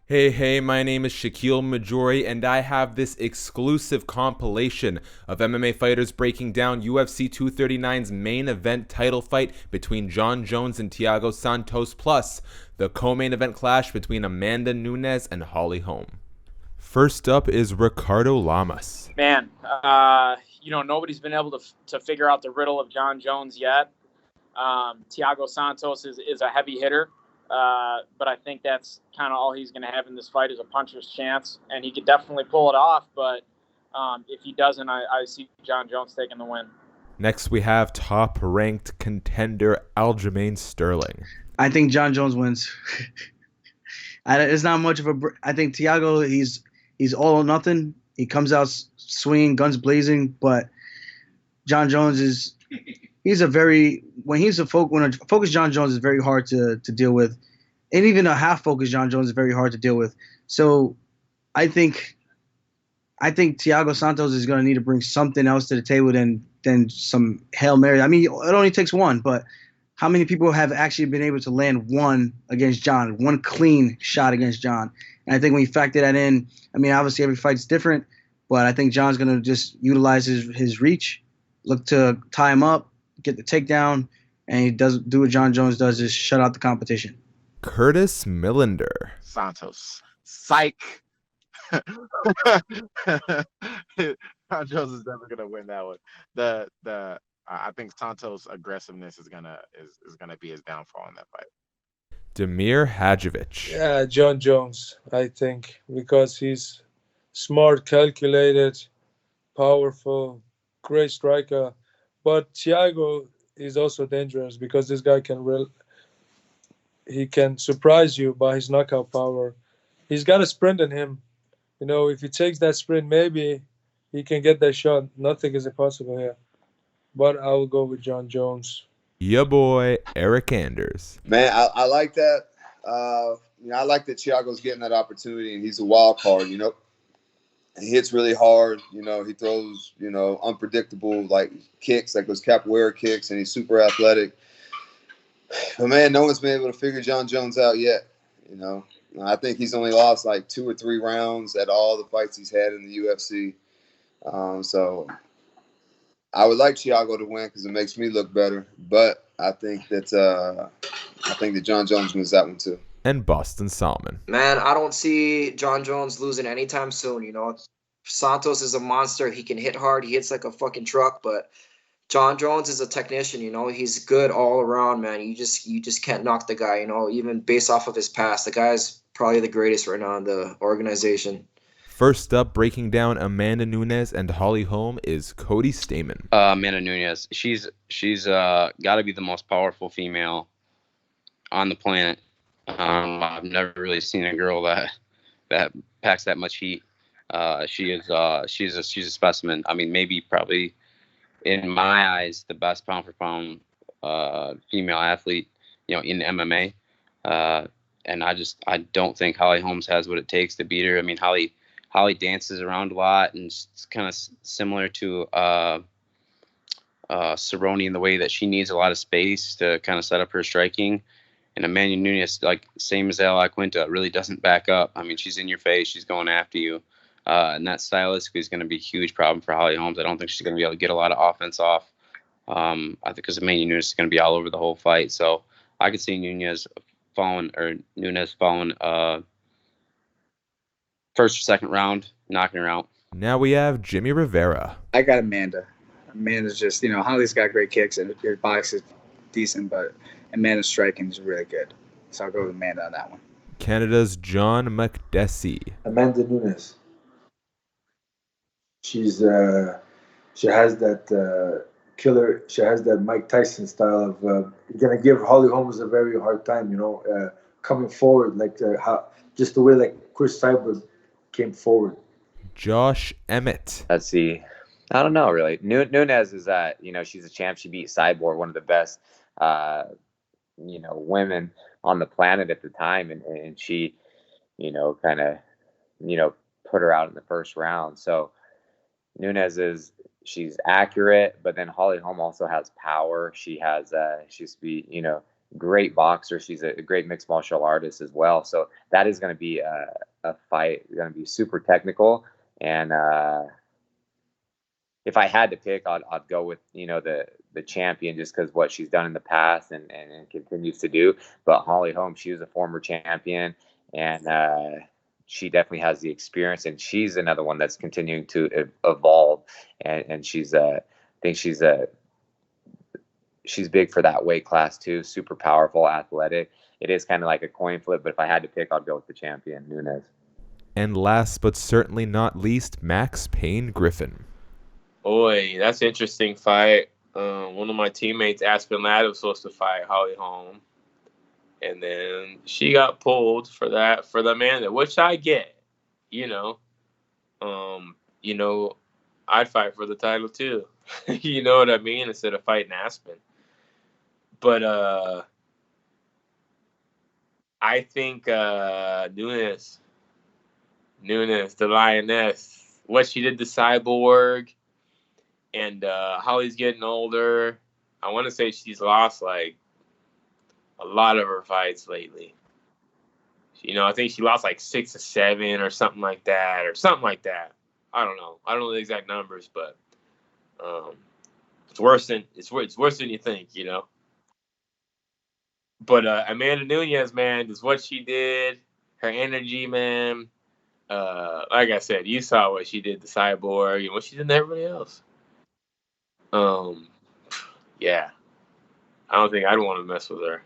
Hey, my name is Shakiel Mahjouri, and I have this exclusive compilation of MMA fighters breaking down UFC 239's main event title fight between Jon Jones and Thiago Santos, plus the co-main event clash between Amanda Nunes and Holly Holm. First up is Ricardo Lamas. Man, nobody's been able to figure out the riddle of Jon Jones yet. Thiago Santos is a heavy hitter, but I think that's kind of all he's going to have in this fight is a puncher's chance, and he could definitely pull it off. But if he doesn't, I see Jon Jones taking the win. Next, we have top-ranked contender Aljamain Sterling. I think Jon Jones wins. It's not much of a. I think Thiago, he's all or nothing. He comes out swinging, guns blazing, but Jon Jones he's a focused Jon Jones is very hard to deal with, and even a half focused Jon Jones is very hard to deal with. So, I think Thiago Santos is going to need to bring something else to the table than some Hail Mary. I mean, it only takes one, but how many people have actually been able to land one against Jon, one clean shot against Jon? And I think when you factor that in, I mean, obviously every fight's different, but I think Jon's going to just utilize his reach, look to tie him up, get the takedown, and he does do what Jon Jones does, is shut out the competition. Curtis Millender. Santos. Psych. Jon Jones is never gonna win that one. I think Santos' aggressiveness is gonna be his downfall in that fight. Damir Hadzovic. Yeah, Jon Jones, I think, because he's smart, calculated, powerful, great striker. But Thiago is also dangerous because this guy he can surprise you by his knockout power. He's got a sprint in him. You know, if he takes that sprint, maybe he can get that shot. Nothing is impossible here. But I will go with Jon Jones. Ya boy, Eryk Anders. Man, I like that. I like that Thiago's getting that opportunity, and he's a wild card, He hits really hard, he throws, unpredictable, kicks, like those capoeira kicks, and he's super athletic. But, man, no one's been able to figure Jon Jones out yet, I think he's only lost 2 or 3 rounds at all the fights he's had in the UFC. So I would like Thiago to win because it makes me look better. But I think that Jon Jones wins that one too. And Boston Salmon. Man, I don't see Jon Jones losing anytime soon. Santos is a monster. He can hit hard. He hits like a fucking truck. But Jon Jones is a technician. He's good all around, man. You just can't knock the guy. Even based off of his past, the guy's probably the greatest right now in the organization. First up, breaking down Amanda Nunes and Holly Holm is Cody Stamann. Amanda Nunes, she's got to be the most powerful female on the planet. I've never really seen a girl that packs that much heat. She's a specimen. I mean, probably in my eyes, the best pound for pound female athlete, in MMA. And I don't think Holly Holmes has what it takes to beat her. I mean, Holly dances around a lot, and it's kind of similar to Cerrone in the way that she needs a lot of space to kind of set up her striking. And Amanda Nunes, same as La Quinta, really doesn't back up. I mean, she's in your face. She's going after you. And that stylistically is going to be a huge problem for Holly Holmes. I don't think she's going to be able to get a lot of offense off. I think because Amanda Nunes is going to be all over the whole fight. So I could see Nunes falling first or second round, knocking her out. Now we have Jimmie Rivera. I got Amanda. Amanda's just, Holly's got great kicks and her box is decent, but Amanda's striking is really good. So I'll go with Amanda on that one. Canada's John Makdessi. Amanda Nunes. She has that killer. She has that Mike Tyson style of gonna give Holly Holmes a very hard time. Coming forward just the way Chris Cyber came forward. Josh Emmett. Let's see. I don't know, really. Nunes is she's a champ. She beat Cyborg, one of the best, women on the planet at the time, and she, kind of, put her out in the first round. So Nunes she's accurate, but then Holly Holm also has power. She has, she's great boxer. She's a great mixed martial artist as well. So that is going to be a fight. Going to be super technical. And if I had to pick, I'd go with, you know, the champion, just because what she's done in the past and continues to do. But Holly Holm, she was a former champion, and she definitely has the experience, and she's another one that's continuing to evolve. And she's I think she's big for that weight class too. Super powerful, athletic. It is kind of like a coin flip, but if I had to pick, I'd go with the champion, Nunes. And last but certainly not least, Max Payne Griffin. Boy, that's an interesting fight. One of my teammates, Aspen Ladd, was supposed to fight Holly Holm, and then she got pulled for the man, which I get. You know, I'd fight for the title too. You know what I mean? Instead of fighting Aspen. But I think Nunes, the Lioness, what she did to Cyborg, and Holly's getting older. I want to say she's lost like a lot of her fights lately. You know, I think she lost like 6 or 7 or something like that, I don't know. I don't know the exact numbers, but it's worse than you think, you know. But Amanda Nunes, man, is what she did. Her energy, man. Like I said, you saw what she did to Cyborg and what she did to everybody else. Yeah. I don't think I'd want to mess with her.